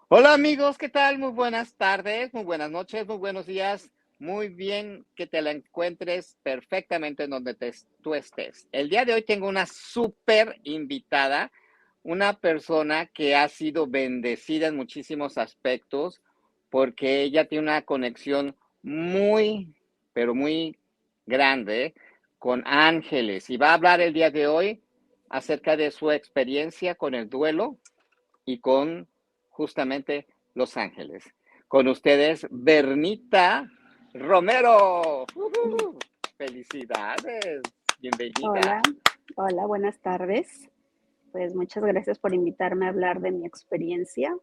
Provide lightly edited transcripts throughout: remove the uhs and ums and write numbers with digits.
Hola amigos, ¿qué tal? Muy buenas tardes, muy buenas noches, muy buenos días. Muy bien que te la encuentres perfectamente en donde tú estés. El día de hoy tengo una súper invitada, una persona que ha sido bendecida en muchísimos aspectos porque ella tiene una conexión muy, pero muy grande con ángeles y va a hablar el día de hoy acerca de su experiencia con el duelo y con justamente Los Ángeles. Con ustedes, Bernita Romero. Felicidades, bienvenida. Hola, hola, buenas tardes. Pues muchas gracias por invitarme a hablar de mi experiencia,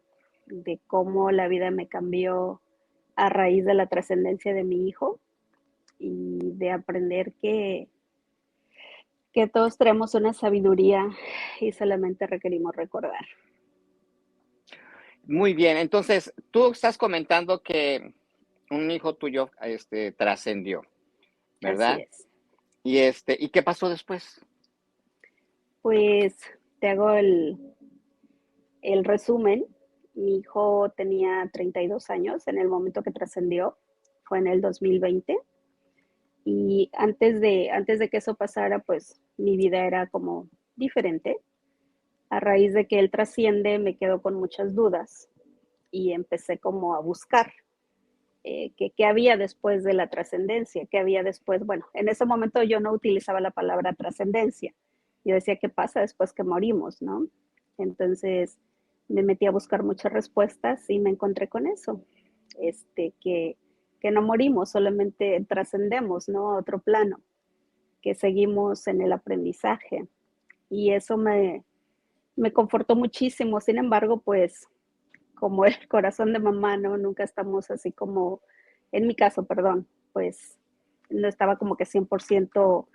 de cómo la vida me cambió a raíz de la trascendencia de mi hijo y de aprender que todos tenemos una sabiduría y solamente requerimos recordar. Muy bien, entonces tú estás comentando que un hijo tuyo trascendió, Así ¿verdad? es. ¿Y qué pasó después? Pues te hago el resumen. Mi hijo tenía 32 años en el momento que trascendió, fue en el 2020. Y antes de que eso pasara, pues mi vida era como diferente. A raíz de que él trasciende, me quedo con muchas dudas y empecé como a buscar qué había después de la trascendencia, qué había después. Bueno, en ese momento yo no utilizaba la palabra trascendencia. Yo decía, ¿qué pasa después que morimos, no? Entonces me metí a buscar muchas respuestas y me encontré con eso, este, que no morimos, solamente trascendemos, ¿no? A otro plano, que seguimos en el aprendizaje. Y eso me confortó muchísimo. Sin embargo, pues como el corazón de mamá, ¿no? Nunca estamos así como, en mi caso, perdón, pues no estaba como que 100%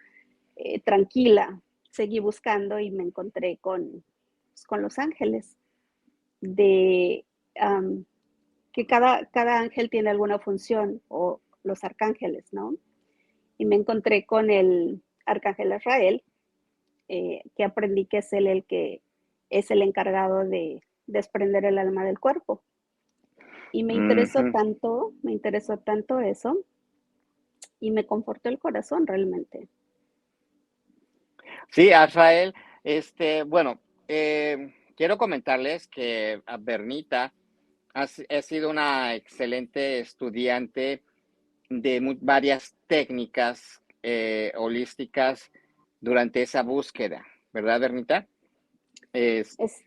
tranquila. Seguí buscando y me encontré con los ángeles, de um, que cada ángel tiene alguna función, o los arcángeles, ¿no? Y me encontré con el arcángel Israel, que aprendí que es él el que es el encargado de desprender el alma del cuerpo. Y Ujú. me interesó tanto eso y me confortó el corazón realmente. Sí, Azrael, bueno, quiero comentarles que a Bernita ha sido una excelente estudiante de varias técnicas holísticas durante esa búsqueda, ¿verdad, Bernita? Es- Es,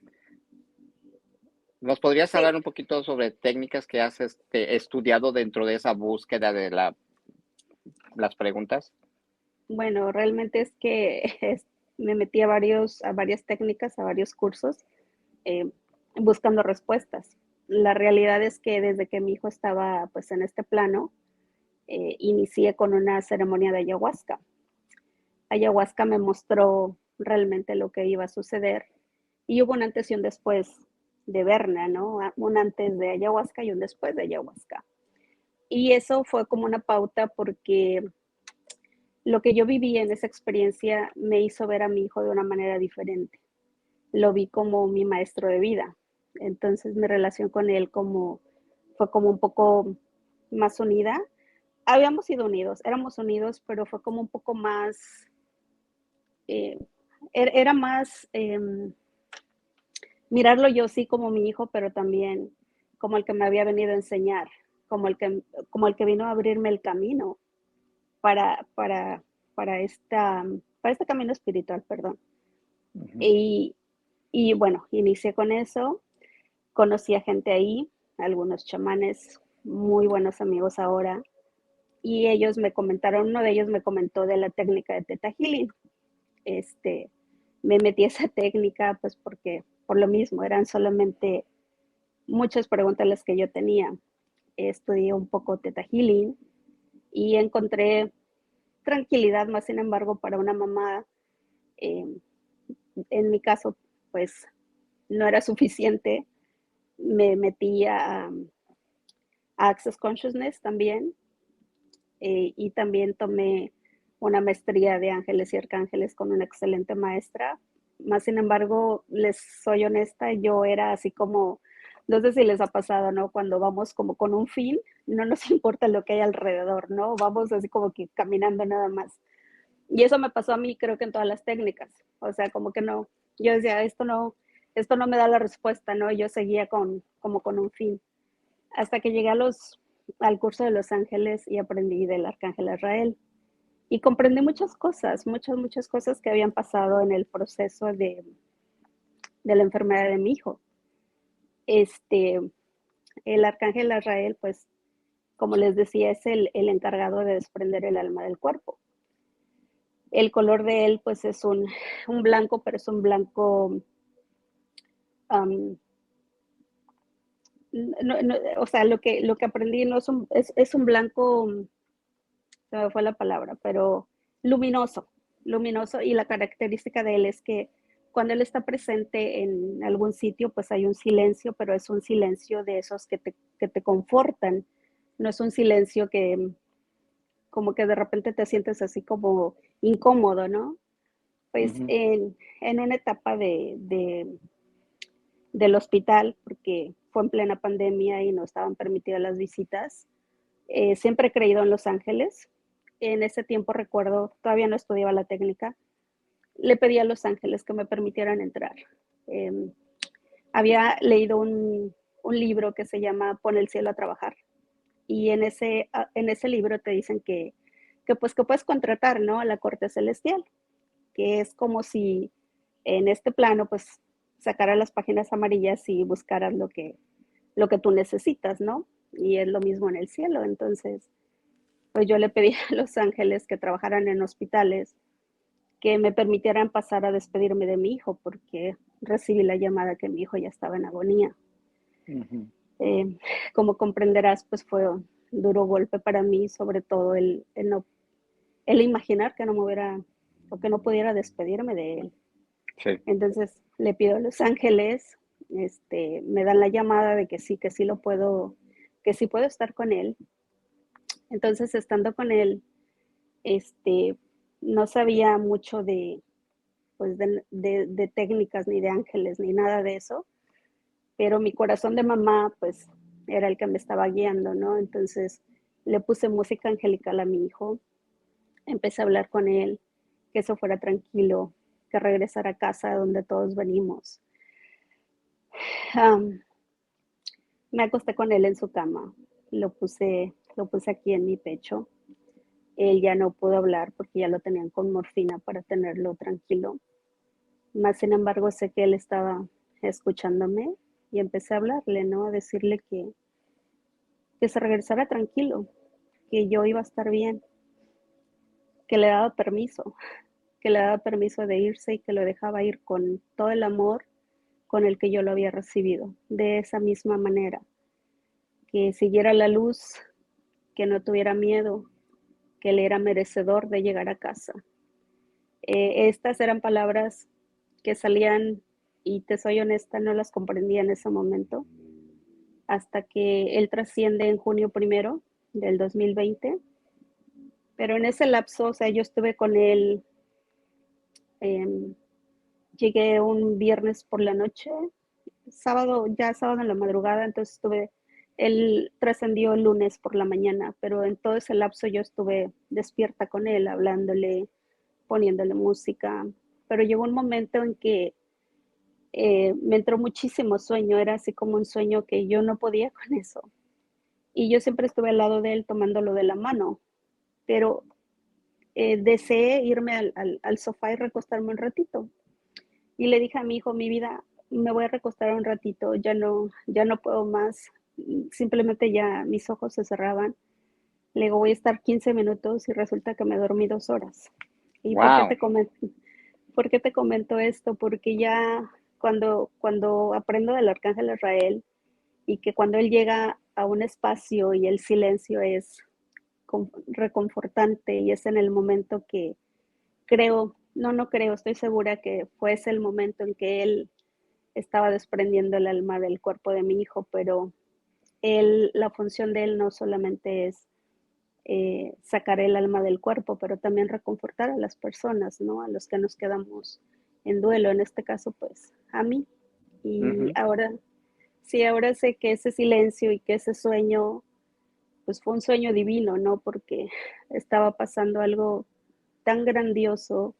¿Nos podrías sí, hablar un poquito sobre técnicas que has estudiado dentro de esa búsqueda de las preguntas? bueno, realmente es que me metí a varias técnicas, a varios cursos, eh, buscando respuestas. La realidad es que desde que mi hijo estaba pues en este plano, inicié con una ceremonia de ayahuasca. Ayahuasca me mostró realmente lo que iba a suceder y hubo un antes y un después de Berna, ¿no? Un antes de ayahuasca y un después de ayahuasca. Y eso fue como una pauta porque lo que yo viví en esa experiencia me hizo ver a mi hijo de una manera diferente. Lo vi como mi maestro de vida. Entonces mi relación con él fue como un poco más unida. Habíamos sido unidos, éramos unidos, pero fue como un poco más, eh, era más mirarlo yo sí como mi hijo, pero también como el que me había venido a enseñar, como como el que vino a abrirme el camino para, para, para, esta, para este camino espiritual, perdón. Ujú. Y, y bueno, inicié con eso, conocí a gente ahí, algunos chamanes, muy buenos amigos ahora, y ellos me comentaron, uno de ellos me comentó de la técnica de Theta Healing. Este, me metí a esa técnica pues porque por lo mismo, eran solamente muchas preguntas las que yo tenía. Estudié un poco Theta Healing y encontré tranquilidad, más sin embargo, para una mamá, eh, en mi caso, pues no era suficiente. Me metí a Access Consciousness también, y también tomé una maestría de ángeles y arcángeles con una excelente maestra. Más sin embargo, les soy honesta, yo era así como No sé si les ha pasado, ¿no? Cuando vamos como con un fin, no nos importa lo que hay alrededor, ¿no? Vamos así como que caminando nada más. Y eso me pasó a mí, creo que en todas las técnicas. O sea, como que no, yo decía, esto no me da la respuesta, ¿no? Yo seguía como con un fin. Hasta que llegué al curso de Los Ángeles y aprendí del Arcángel Israel. Y comprendí muchas cosas, muchas cosas que habían pasado en el proceso de la enfermedad de mi hijo. Este, el Arcángel Israel, pues, como les decía, es el encargado de desprender el alma del cuerpo. El color de él, pues, es un blanco, pero es un blanco, um, no, o sea, lo que aprendí no es un blanco, se me fue la palabra, pero luminoso, luminoso, y la característica de él es que cuando él está presente en algún sitio, pues hay un silencio, pero es un silencio de esos que te confortan, no es un silencio que como que de repente te sientes así como incómodo, ¿no? Pues Ujú. en una etapa del hospital, porque fue en plena pandemia y no estaban permitidas las visitas, siempre he creído en Los Ángeles. En ese tiempo recuerdo, todavía no estudiaba la técnica, le pedí a Los Ángeles que me permitieran entrar. Eh, había leído un libro que se llama Pon el cielo a trabajar y en ese libro te dicen pues que puedes contratar, ¿no? A la corte celestial, que es como si en este plano pues sacaras las páginas amarillas y buscaras lo que tú necesitas, ¿no? Y es lo mismo en el cielo. Entonces, pues yo le pedí a Los Ángeles que trabajaran en hospitales, que me permitieran pasar a despedirme de mi hijo, porque recibí la llamada que mi hijo ya estaba en agonía. Ujú. Eh, como comprenderás, pues fue un duro golpe para mí, sobre todo el imaginar que no me hubiera o que no pudiera despedirme de él. Sí. Entonces le pido a Los Ángeles, me dan la llamada de que sí lo puedo, que sí puedo estar con él. Entonces, estando con él, este, no sabía mucho pues de técnicas ni de ángeles ni nada de eso, pero mi corazón de mamá, pues, era el que me estaba guiando, ¿no? Entonces, le puse música angelical a mi hijo, empecé a hablar con él, que eso fuera tranquilo, que regresara a casa donde todos venimos. Um, Me acosté con él en su cama, lo puse aquí en mi pecho. Él ya no pudo hablar porque ya lo tenían con morfina para tenerlo tranquilo. Más sin embargo, sé que él estaba escuchándome y empecé a hablarle, ¿no? A decirle que se regresara tranquilo, que yo iba a estar bien, que le daba permiso, que le daba permiso de irse y que lo dejaba ir con todo el amor con el que yo lo había recibido, de esa misma manera, que siguiera la luz, que no tuviera miedo, que él era merecedor de llegar a casa. Estas eran palabras que salían, y te soy honesta, no las comprendía en ese momento, hasta que él trasciende en junio 1 del 2020. Pero en ese lapso, o sea, yo estuve con él, eh, llegué un viernes por la noche, sábado en la madrugada, entonces él trascendió el lunes por la mañana, pero en todo ese lapso yo estuve despierta con él, hablándole, poniéndole música, pero llegó un momento en que me entró muchísimo sueño, era así como un sueño que yo no podía con eso. Y yo siempre estuve al lado de él tomándolo de la mano, pero deseé irme al sofá y recostarme un ratito. Y le dije a mi hijo, mi vida, me voy a recostar un ratito, ya no puedo más, simplemente ya mis ojos se cerraban. Le digo, voy a estar 15 minutos y resulta que me dormí 2 horas. ¿Y Wow. por qué te comento esto? Porque ya cuando aprendo del Arcángel Israel y que cuando él llega a un espacio y el silencio es reconfortante y es en el momento que creo, no creo, estoy segura que fue ese el momento en que él estaba desprendiendo el alma del cuerpo de mi hijo, pero la función de él no solamente es sacar el alma del cuerpo, pero también reconfortar a las personas, ¿no? A los que nos quedamos en duelo, en este caso, pues a mí. Y Ujú. ahora Sí, ahora sé que ese silencio y que ese sueño, pues fue un sueño divino, ¿no? Porque estaba pasando algo tan grandioso,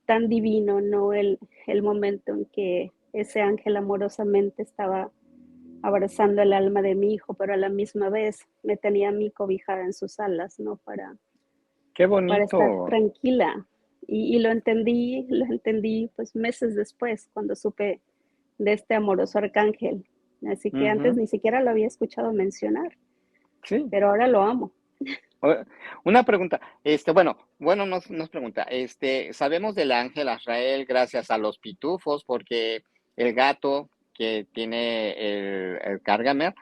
tan divino, ¿no? El momento en que ese ángel amorosamente estaba abrazando el alma de mi hijo, pero a la misma vez me tenía a mí cobijada en sus alas, ¿no? Qué Para estar bonito. tranquila. Y lo entendí pues meses después, cuando supe de este amoroso arcángel. Así que antes Ujú. ni siquiera lo había escuchado mencionar, Sí. pero ahora lo amo. O- Una pregunta, bueno, nos pregunta, sabemos del ángel Azrael gracias a los pitufos, porque el gato que tiene el Gargamel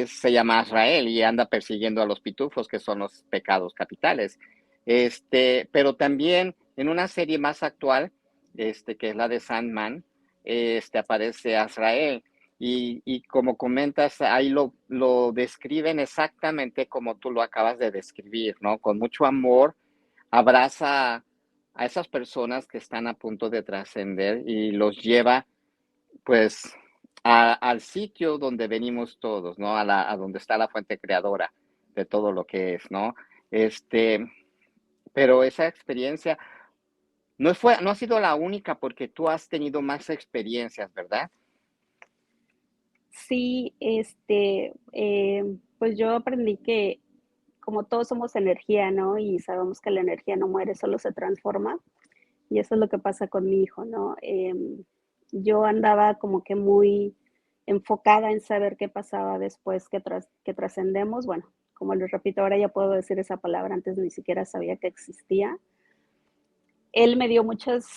se llama Azrael y anda persiguiendo a los pitufos, que son los pecados capitales. Pero también en una serie más actual, que es la de Sandman, aparece Azrael. Y como comentas, ahí lo describen exactamente como tú lo acabas de describir, ¿no? Con mucho amor, abraza a esas personas que están a punto de trascender y los lleva, pues, al sitio donde venimos todos, ¿no? A donde está la fuente creadora de todo lo que es, ¿no? Este, pero esa experiencia no ha sido la única porque tú has tenido más experiencias, ¿verdad? Sí, pues yo aprendí que como todos somos energía, ¿no? Y sabemos que la energía no muere, solo se transforma. Y eso es lo que pasa con mi hijo, ¿no? Yo andaba como que muy enfocada en saber qué pasaba después que trascendemos. Bueno, como les repito, ahora ya puedo decir esa palabra, antes ni siquiera sabía que existía. Él me dio muchas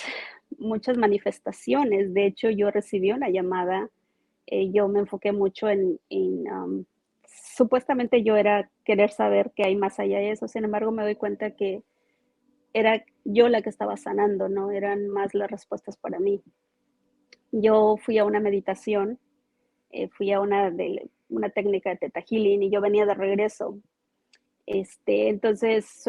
manifestaciones. De hecho, yo recibí una llamada. Yo me enfoqué mucho supuestamente yo era querer saber qué hay más allá de eso. Sin embargo, me doy cuenta que era yo la que estaba sanando, ¿no? Eran más las respuestas para mí. Yo fui a una meditación, fui a una técnica de Theta Healing y yo venía de regreso. Entonces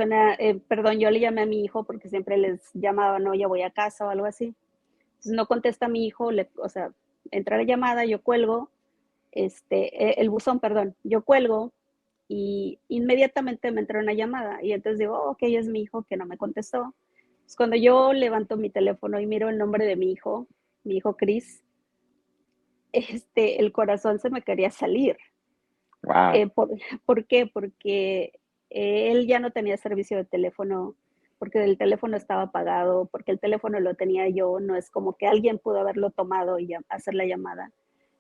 perdón, yo le llamé a mi hijo porque siempre les llamaba, no, ya voy a casa o algo así. Entonces no contesta mi hijo, o sea, entra la llamada, yo cuelgo, el buzón, perdón, yo cuelgo y inmediatamente me entró una llamada y entonces digo, oh, ok, es mi hijo que no me contestó. Pues cuando yo levanto mi teléfono y miro el nombre de mi hijo Chris, el corazón se me quería salir. Wow. Eh, ¿por, ¿Por qué? Porque él ya no tenía servicio de teléfono, porque el teléfono estaba apagado, porque el teléfono lo tenía yo, no es como que alguien pudo haberlo tomado y hacer la llamada.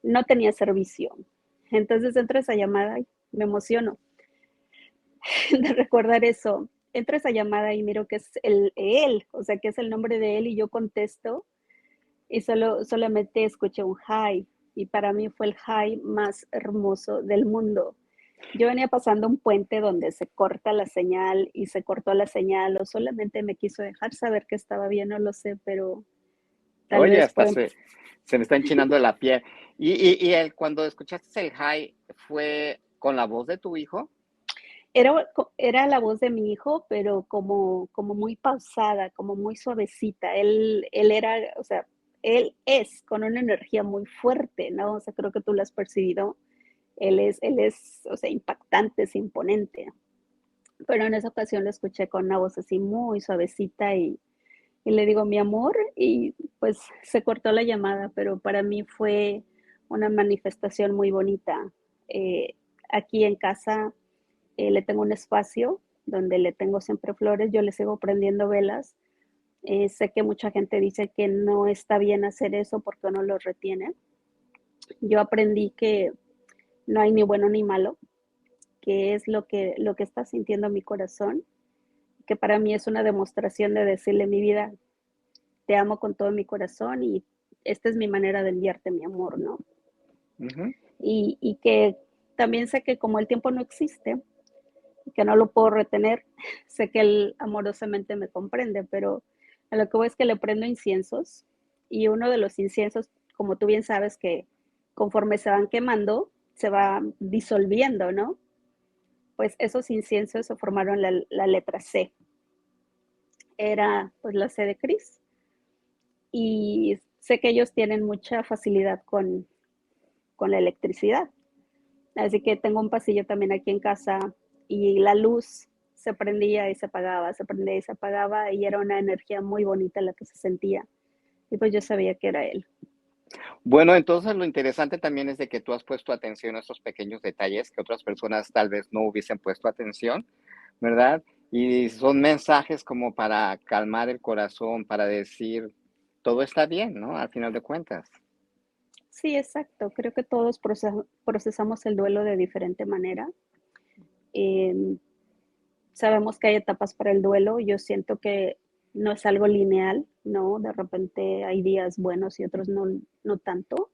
No tenía servicio. Entonces entra esa llamada y me emociono de recordar eso. Entra esa llamada y miro que es él, o sea, que es el nombre de él y yo contesto y solamente escuché un hi y para mí fue el hi más hermoso del mundo. Yo venía pasando un puente donde se corta la señal y se cortó la señal o solamente me quiso dejar saber que estaba bien, no lo sé, pero tal Oye, vez hasta fue, se me está enchinando la piel. Cuando escuchaste el high, ¿fue con la voz de tu hijo? era la voz de mi hijo, pero como muy pausada, como muy suavecita. Él era, o sea, él es con una energía muy fuerte, ¿no? O sea, creo que tú lo has percibido. Él es, o sea, impactante, es imponente. Pero en esa ocasión lo escuché con una voz así muy suavecita y le digo, mi amor, y pues se cortó la llamada, pero para mí fue una manifestación muy bonita. Eh, Aquí en casa le tengo un espacio donde le tengo siempre flores, yo le sigo prendiendo velas. Sé que mucha gente dice que no está bien hacer eso porque no los retiene. Yo aprendí que no hay ni bueno ni malo, que es lo que está sintiendo mi corazón, que para mí es una demostración de decirle mi vida, te amo con todo mi corazón y esta es mi manera de enviarte mi amor, ¿no? Ujú. Y que también sé que como el tiempo no existe, que no lo puedo retener, sé que él amorosamente me comprende, pero a lo que voy es que le prendo inciensos y uno de los inciensos, como tú bien sabes, que conforme se van quemando, se va disolviendo, ¿no? Pues esos inciensos se formaron la letra C. Era pues la C de Cris. Y sé que ellos tienen mucha facilidad con la electricidad. Así que tengo un pasillo también aquí en casa y la luz se prendía y se apagaba, se prendía y se apagaba y era una energía muy bonita la que se sentía. Y pues yo sabía que era él. Bueno, entonces lo interesante también es de que tú has puesto atención a estos pequeños detalles que otras personas tal vez no hubiesen puesto atención, ¿verdad? Y son mensajes como para calmar el corazón, para decir, todo está bien, ¿no? Al final de cuentas. Sí, exacto. Creo que todos procesamos el duelo de diferente manera. Eh, Sabemos que hay etapas para el duelo. Yo siento que no es algo lineal, ¿no? De repente hay días buenos y otros no, no tanto.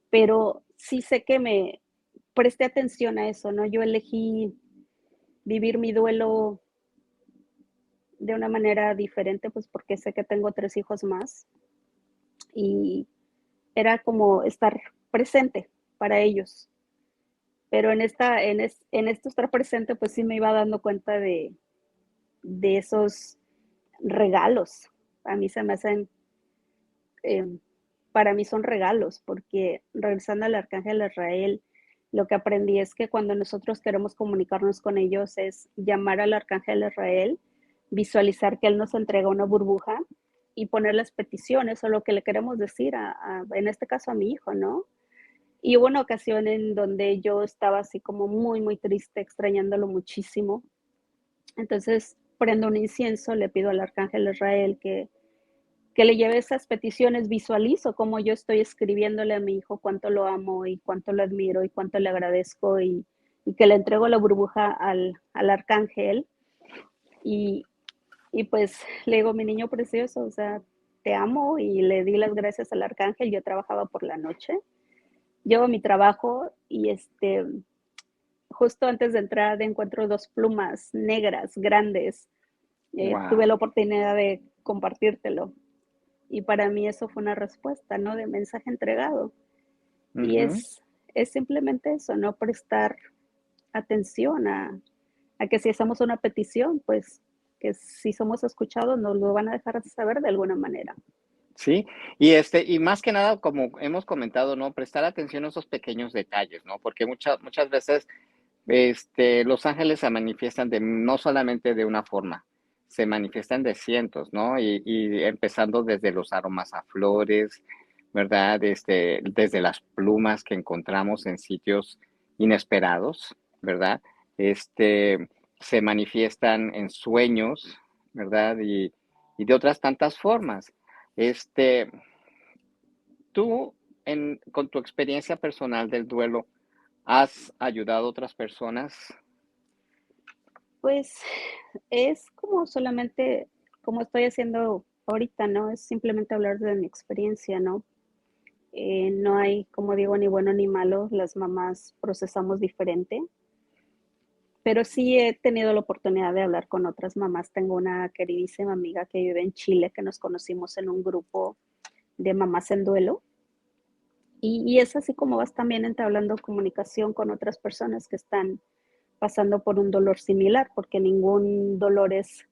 Pero sí sé que me presté atención a eso, ¿no? Yo elegí vivir mi duelo de una manera diferente, pues porque sé que tengo 3 hijos más y era como estar presente para ellos. Pero en esto estar presente, pues sí me iba dando cuenta de esos regalos. A mí se me hacen, eh, para mí son regalos, porque regresando al Arcángel Israel, lo que aprendí es que cuando nosotros queremos comunicarnos con ellos es llamar al Arcángel Israel, visualizar que él nos entrega una burbuja y poner las peticiones o lo que le queremos decir en este caso a mi hijo, ¿no? Y hubo una ocasión en donde yo estaba así como muy, muy triste, extrañándolo muchísimo. Entonces prendo un incienso, le pido al Arcángel Israel que le lleve esas peticiones, visualizo cómo yo estoy escribiéndole a mi hijo cuánto lo amo y cuánto lo admiro y cuánto le agradezco y que le entrego la burbuja al arcángel y, y pues le digo, mi niño precioso, o sea, te amo y le di las gracias al arcángel, yo trabajaba por la noche, llevo a mi trabajo y justo antes de entrar encuentro 2 plumas negras grandes. Tuve Wow. la oportunidad de compartírtelo. Y para mí eso fue una respuesta, ¿no? De mensaje entregado. Y es simplemente eso, no prestar atención a que si hacemos una petición, pues que si somos escuchados nos lo van a dejar saber de alguna manera. Sí, y más que nada, como hemos comentado, ¿no? Prestar atención a esos pequeños detalles, ¿no? Porque muchas veces, los ángeles se manifiestan no solamente de una forma, se manifiestan de cientos, ¿no? Y empezando desde los aromas a flores, ¿verdad? Desde las plumas que encontramos en sitios inesperados, ¿verdad? Este, Se manifiestan en sueños, ¿verdad? Y de otras tantas formas. Este, Tú, con tu experiencia personal del duelo, ¿has ayudado a otras personas? Pues es como solamente, como estoy haciendo ahorita, ¿no? Es simplemente hablar de mi experiencia, ¿no? No hay, como digo, ni bueno ni malo, las mamás procesamos diferente, pero sí he tenido la oportunidad de hablar con otras mamás. Tengo una queridísima amiga que vive en Chile, que nos conocimos en un grupo de mamás en duelo. Y es así como vas también entablando comunicación con otras personas que están pasando por un dolor similar, porque ningún dolor es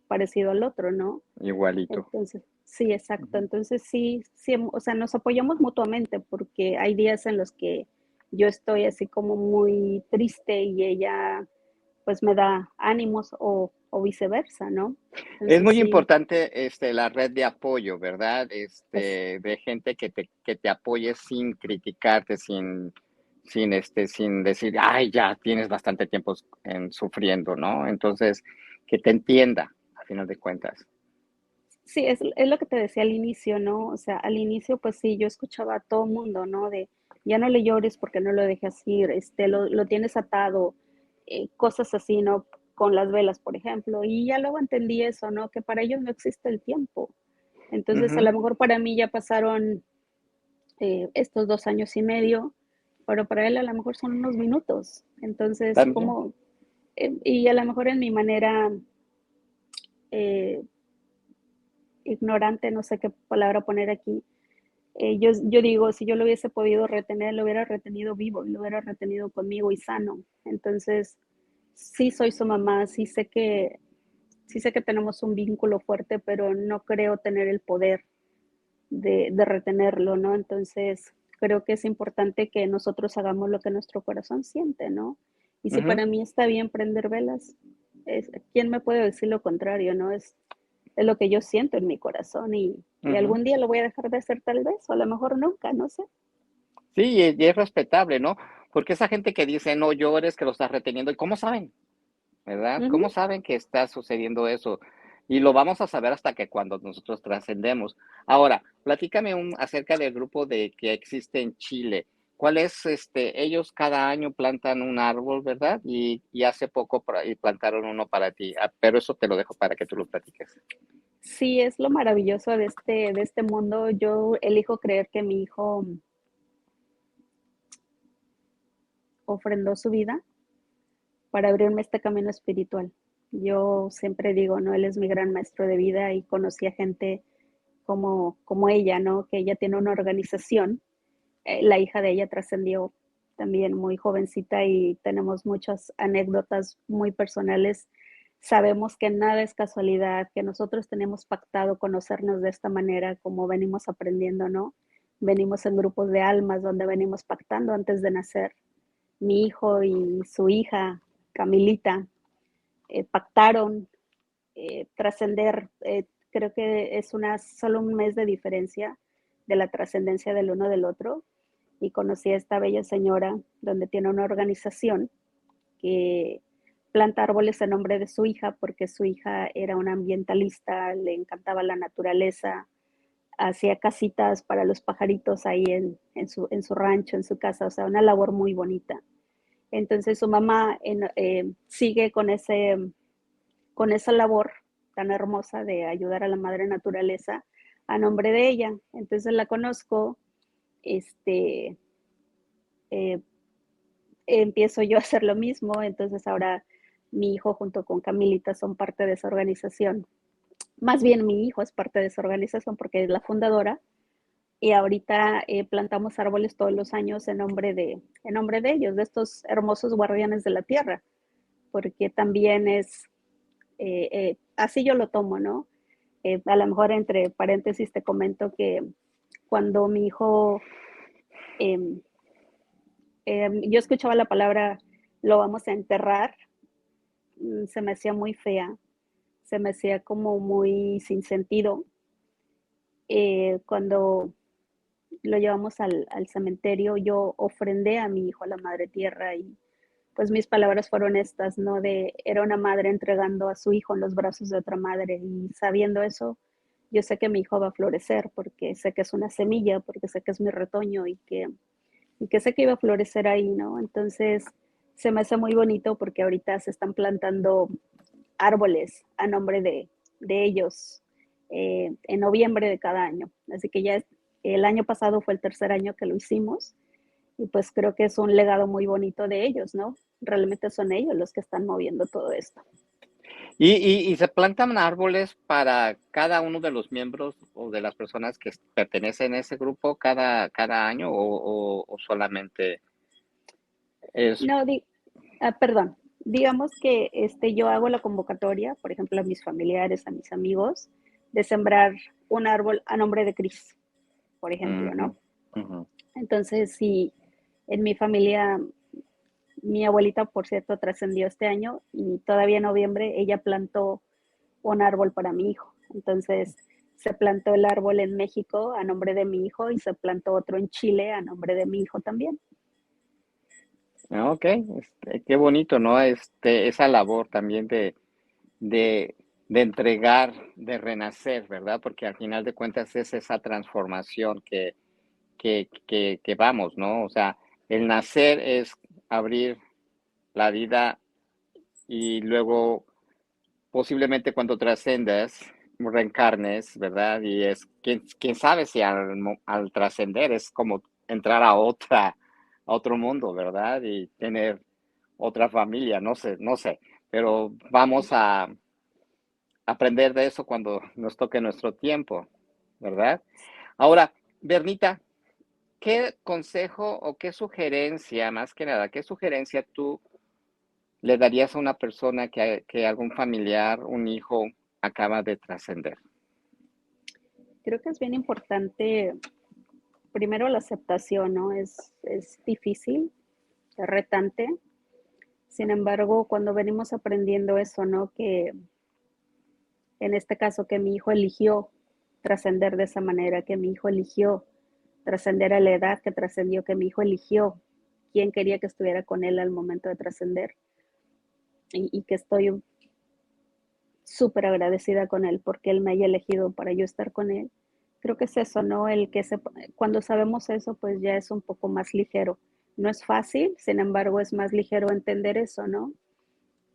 parecido al otro, ¿no? Igualito. Entonces, sí, exacto. Ujú. Entonces, sí, sí, o sea, nos apoyamos mutuamente porque hay días en los que yo estoy así como muy triste y ella pues me da ánimos o viceversa, ¿no? Es Entonces, muy sí, importante, la red de apoyo, ¿verdad? es, De gente que te apoye sin criticarte, sin decir, ay, ya tienes bastante tiempo sufriendo, ¿no? Entonces, que te entienda, a final de cuentas. sí, es lo que te decía al inicio, ¿no? O sea, al inicio, pues sí, yo escuchaba a todo mundo, ¿no? De, ya no le llores porque no lo dejas ir, lo tienes atado, cosas así, ¿no? Con las velas, por ejemplo. Y ya luego entendí eso, ¿no? Que para ellos no existe el tiempo. Entonces, a Ujú. lo mejor para mí ya pasaron estos 2 años y medio, pero para él a lo mejor son unos minutos. Entonces, También. como, y a lo mejor en mi manera eh, ignorante, no sé qué palabra poner aquí, yo digo, si yo lo hubiese podido retener, lo hubiera retenido vivo, lo hubiera retenido conmigo y sano. Entonces, sí soy su mamá, sí sé que tenemos un vínculo fuerte, pero no creo tener el poder de retenerlo, ¿no? Entonces, creo que es importante que nosotros hagamos lo que nuestro corazón siente, ¿no? Y si Ujú, para mí está bien prender velas, ¿quién me puede decir lo contrario, no? Es lo que yo siento en mi corazón y ujú. algún día lo voy a dejar de hacer tal vez, o a lo mejor nunca, no sé. Sí, y es respetable, ¿no? Porque esa gente que dice, no llores, que lo estás reteniendo, ¿y cómo saben? ¿Verdad? Ujú. ¿Cómo saben que está sucediendo eso? Y lo vamos a saber hasta que cuando nosotros trascendemos. Ahora, platícame acerca del grupo de que existe en Chile. ¿Cuál es, ellos cada año plantan un árbol, ¿verdad? Y hace poco y plantaron uno para ti. Pero eso te lo dejo para que tú lo platiques. Sí, es lo maravilloso de este mundo. Yo elijo creer que mi hijo ofrendó su vida para abrirme este camino espiritual. Yo siempre digo, ¿no? Él es mi gran maestro de vida y conocí a gente como ella, ¿no? Que ella tiene una organización. La hija de ella trascendió también muy jovencita y tenemos muchas anécdotas muy personales. Sabemos que nada es casualidad, que nosotros tenemos pactado conocernos de esta manera, como venimos aprendiendo, ¿no? Venimos en grupos de almas donde venimos pactando antes de nacer. Mi hijo y su hija, Camilita, pactaron trascender. Creo que es solo un mes de diferencia de la trascendencia del uno del otro. Y conocí a esta bella señora donde tiene una organización que planta árboles en nombre de su hija, porque su hija era una ambientalista, le encantaba la naturaleza, hacía casitas para los pajaritos ahí en su rancho, en su casa, o sea, una labor muy bonita. Entonces su mamá sigue con esa labor tan hermosa de ayudar a la madre naturaleza a nombre de ella. Entonces la conozco, este, eh, empiezo yo a hacer lo mismo, entonces ahora mi hijo junto con Camilita son parte de esa organización. Más bien mi hijo es parte de esa organización porque es la fundadora y ahorita plantamos árboles todos los años en nombre de ellos, de estos hermosos guardianes de la tierra, porque también así yo lo tomo, ¿no? A lo mejor entre paréntesis te comento que cuando mi hijo, eh, yo escuchaba la palabra lo vamos a enterrar, se me hacía muy fea, se me hacía como muy sin sentido. Cuando lo llevamos al cementerio, yo ofrendé a mi hijo a la madre tierra y pues mis palabras fueron estas, ¿no? Era una madre entregando a su hijo en los brazos de otra madre y sabiendo eso, yo sé que mi hijo va a florecer porque sé que es una semilla, porque sé que es mi retoño y que sé que iba a florecer ahí, ¿no? Entonces, se me hace muy bonito porque ahorita se están plantando árboles a nombre de ellos en noviembre de cada año. Así que ya el año pasado fue el tercer año que lo hicimos y pues creo que es un legado muy bonito de ellos, ¿no? Realmente son ellos los que están moviendo todo esto. Y se plantan árboles para cada uno de los miembros o de las personas que pertenecen a ese grupo cada año o solamente es... No, perdón, digamos que yo hago la convocatoria, por ejemplo, a mis familiares, a mis amigos, de sembrar un árbol a nombre de Cris, por ejemplo, Ujú, ¿no? ujú. Entonces, si en mi familia, mi abuelita, por cierto, trascendió este año y todavía en noviembre ella plantó un árbol para mi hijo. Entonces, se plantó el árbol en México a nombre de mi hijo y se plantó otro en Chile a nombre de mi hijo también. Ok, qué bonito, ¿no? Esa labor también de, de entregar, de renacer, ¿verdad? Porque al final de cuentas es esa transformación que vamos, ¿no? O sea, el nacer es abrir la vida y luego posiblemente cuando trascendas, reencarnes, ¿verdad? Y quién sabe si al trascender es como entrar a otro mundo, ¿verdad? Y tener otra familia, no sé, pero vamos a aprender de eso cuando nos toque nuestro tiempo, ¿verdad? Ahora, Bernita, ¿qué consejo o qué sugerencia, más que nada, qué sugerencia tú le darías a una persona que algún familiar, un hijo, acaba de trascender? Creo que es bien importante primero la aceptación, ¿no? Es difícil, es retante. Sin embargo, cuando venimos aprendiendo eso, ¿no? Que en este caso que mi hijo eligió trascender de esa manera, que mi hijo eligió trascender a la edad que trascendió, que mi hijo eligió quién quería que estuviera con él al momento de trascender y que estoy súper agradecida con él porque él me haya elegido para yo estar con él. Creo que es eso, ¿no? Cuando sabemos eso, pues ya es un poco más ligero. No es fácil, sin embargo, es más ligero entender eso, ¿no?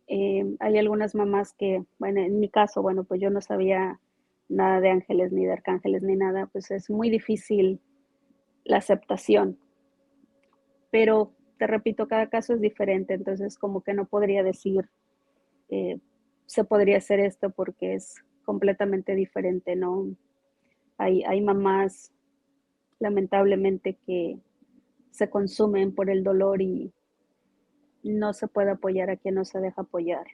Hay algunas mamás que, bueno, en mi caso, bueno, pues yo no sabía nada de ángeles ni de arcángeles ni nada, pues es muy difícil la aceptación, pero te repito, cada caso es diferente, entonces como que no podría decir, eh, se podría hacer esto porque es completamente diferente, ¿no? Hay mamás, lamentablemente, que se consumen por el dolor y no se puede apoyar a quien no se deja apoyar.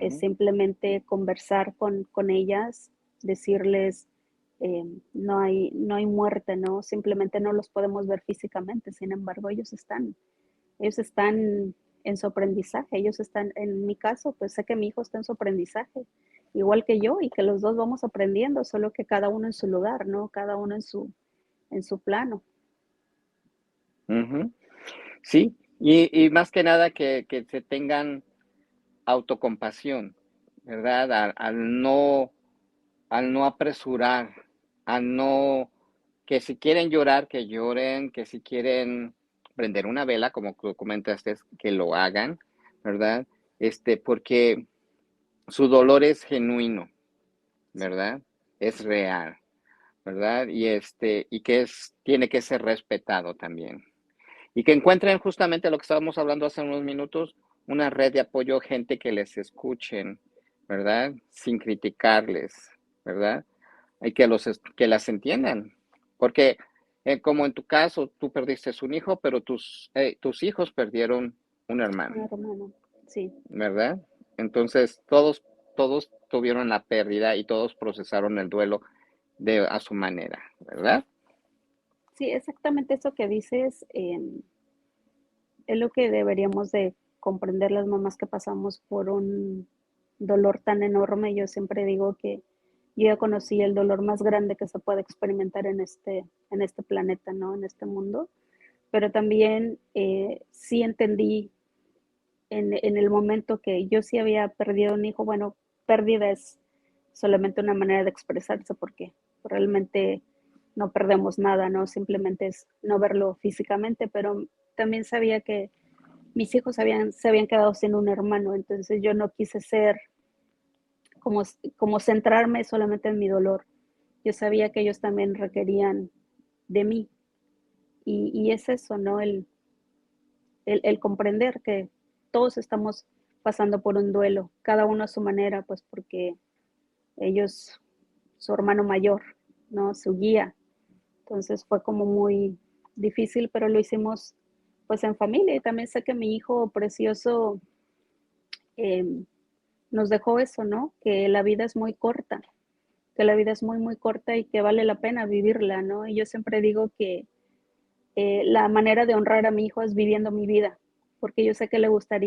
Es Ujú, simplemente conversar con ellas, decirles, no hay muerte, ¿no? Simplemente no los podemos ver físicamente, sin embargo, ellos están en su aprendizaje, ellos están, en mi caso, pues sé que mi hijo está en su aprendizaje, igual que yo, y que los dos vamos aprendiendo, solo que cada uno en su lugar, ¿no? Cada uno en su plano. ujú. Sí, y más que nada que se tengan autocompasión, ¿verdad? Al no apresurar, al no, que si quieren llorar, que lloren, que si quieren prender una vela, como tú comentaste, que lo hagan, ¿verdad? Porque su dolor es genuino, ¿verdad? Es real, ¿verdad? Y que tiene que ser respetado también. Y que encuentren justamente lo que estábamos hablando hace unos minutos, una red de apoyo, gente que les escuchen, ¿verdad? Sin criticarles, ¿verdad? Y que las entiendan. Porque como en tu caso, tú perdiste un hijo, pero tus hijos perdieron un Un hermano, hermano, sí. ¿verdad? Entonces, todos tuvieron la pérdida y todos procesaron el duelo a su manera, ¿verdad? Sí, exactamente eso que dices, es lo que deberíamos de comprender las mamás que pasamos por un dolor tan enorme. Yo siempre digo que yo ya conocí el dolor más grande que se puede experimentar en este planeta, ¿no? En este mundo. Pero también sí entendí en el momento que yo sí había perdido un hijo. Bueno, pérdida es solamente una manera de expresarse porque realmente no perdemos nada, ¿no? Simplemente es no verlo físicamente, pero también sabía que mis hijos se habían quedado sin un hermano, entonces yo no quise ser como centrarme solamente en mi dolor. Yo sabía que ellos también requerían de mí y es eso, ¿no? El comprender que todos estamos pasando por un duelo, cada uno a su manera, pues porque ellos, su hermano mayor, ¿no? Su guía. Entonces fue como muy difícil, pero lo hicimos pues en familia y también sé que mi hijo precioso eh, nos dejó eso, ¿no? Que la vida es muy corta, que la vida es muy, muy corta y que vale la pena vivirla, ¿no? Y yo siempre digo que la manera de honrar a mi hijo es viviendo mi vida, porque yo sé que le gusta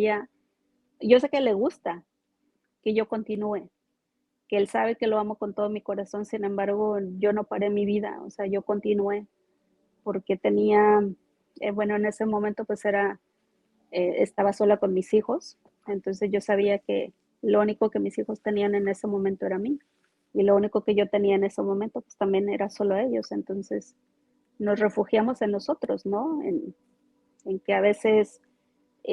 que yo continúe, que él sabe que lo amo con todo mi corazón, sin embargo, yo no paré mi vida, o sea, yo continué porque tenía, bueno, en ese momento pues estaba sola con mis hijos, entonces yo sabía que lo único que mis hijos tenían en ese momento era mí, y lo único que yo tenía en ese momento pues también era solo ellos, entonces nos refugiamos en nosotros, ¿no? En que a veces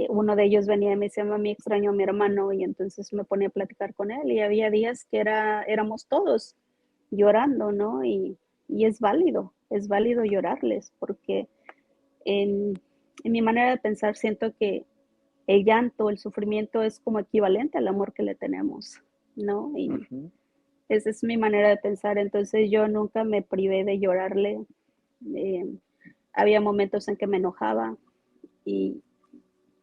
uno de ellos venía y me decía, mami, extraño a mi hermano, y entonces me ponía a platicar con él, y había días que éramos todos llorando, ¿no? Y es válido llorarles, porque en, en mi manera de pensar siento que el llanto, el sufrimiento es como equivalente al amor que le tenemos, ¿no? Y Ujú. esa es mi manera de pensar, entonces yo nunca me privé de llorarle. Eh, Había momentos en que me enojaba y,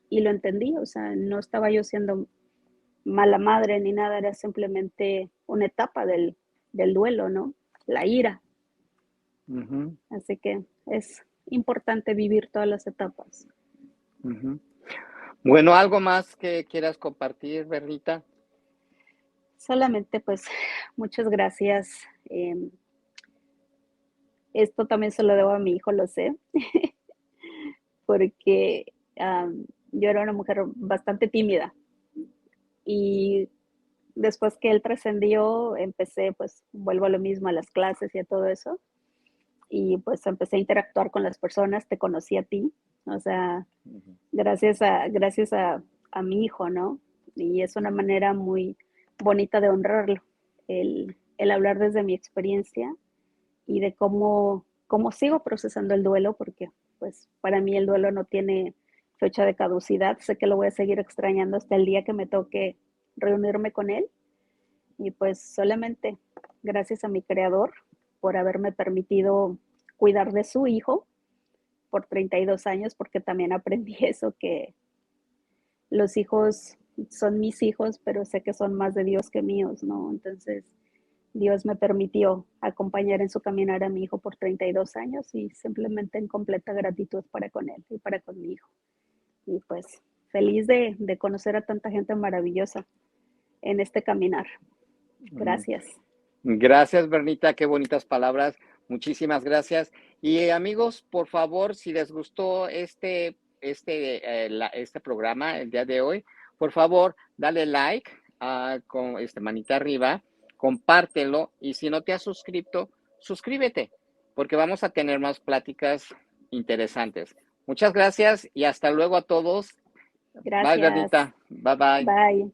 y lo entendí, o sea, no estaba yo siendo mala madre ni nada, era simplemente una etapa del duelo, ¿no? La ira. Ujú, Así que es importante vivir todas las etapas. ujú. Bueno, ¿algo más que quieras compartir, Bernita? Solamente pues muchas gracias. Esto también se lo debo a mi hijo, lo sé, porque yo era una mujer bastante tímida y después que él trascendió, empecé, pues, vuelvo a lo mismo, a las clases y a todo eso, y pues empecé a interactuar con las personas, te conocí a ti, o sea, Ujú, gracias a mi hijo, ¿no? Y es una manera muy bonita de honrarlo, el hablar desde mi experiencia y de cómo sigo procesando el duelo, porque pues para mí el duelo no tiene fecha de caducidad, sé que lo voy a seguir extrañando hasta el día que me toque reunirme con él y pues solamente gracias a mi creador por haberme permitido cuidar de su hijo por 32 años, porque también aprendí eso, que los hijos son mis hijos, pero sé que son más de Dios que míos, ¿no? Entonces, Dios me permitió acompañar en su caminar a mi hijo por 32 años y simplemente en completa gratitud para con él y para con mi hijo. Y pues feliz de conocer a tanta gente maravillosa en este caminar. ujú. Gracias. Gracias, Bernita, qué bonitas palabras. Muchísimas gracias. Y amigos, por favor, si les gustó este programa el día de hoy, por favor, dale like con manita arriba, compártelo y si no te has suscrito, suscríbete, porque vamos a tener más pláticas interesantes. Muchas gracias y hasta luego a todos. Bye, Gracias. Bernita. Bye, bye. Bye.